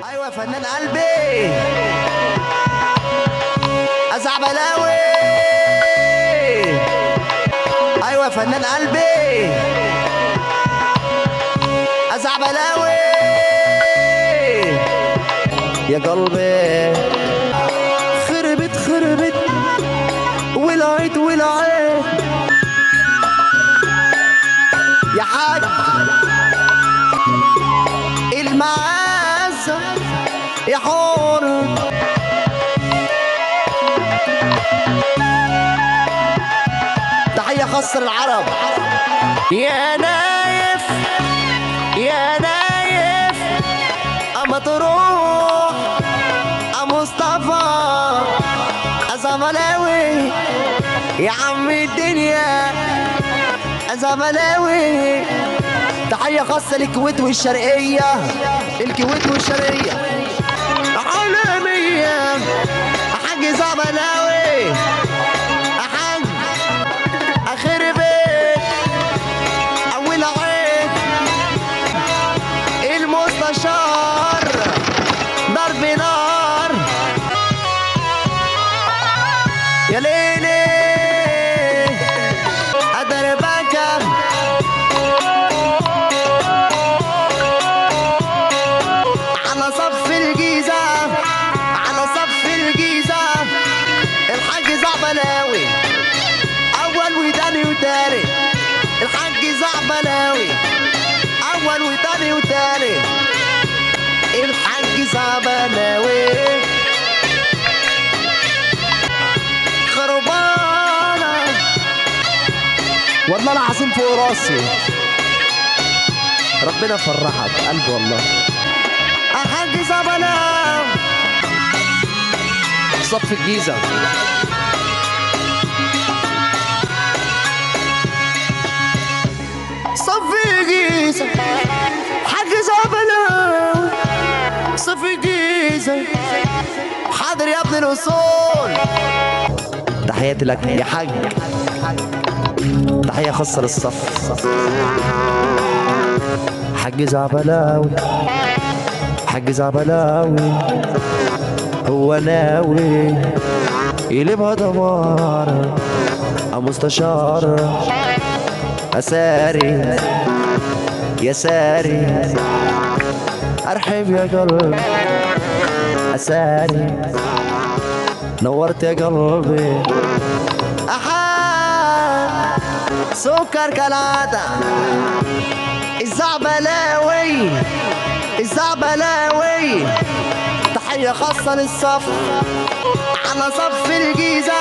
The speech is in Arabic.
ايوه فنان قلبي ازعبلاوي. ايوه فنان قلبي ازعبلاوي يا قلبي. خربت خربت ولعت ولعت يا حاج المعزة يا حور. تحية خاصة للعرب. يا نايف يا نايف اما تروح مصطفى زملاوي يا عم الدنيا زملاوي. تحية خاصة للكويت والشرقية، الكويت والشرقية عالمية. حاج زملاوي حاج اخر بيت اول عيد المستشار ضرب نار يا ليلي ادربك على صف الجيزة، على صف الجيزة الحاج زعبلاوي اول وتاني وتالت. الحاج زعبلاوي اول وتاني وتالت. الحاج زعبلاوي خربانة والله العظيم فوق راسي. ربنا فرحك قلبي والله. الحاج زعبلاوي صف الجيزة. صف الجيزة حاج زعبلاوي صف الجيزة. حاضر يا ابن الأصول. تحياتي لك يا حاج. تحية خاصة للصف. حاج زعبلاوي حاج زعبلاوي هو ناوي يقلبها دمار مستشار أساري يا ساري. أرحب يا قلبي أساري نورت يا قلبي. أحا سكر كالعادة الزعبلاوي الزعبلاوي. تحية خاصة للصف على صف الجيزة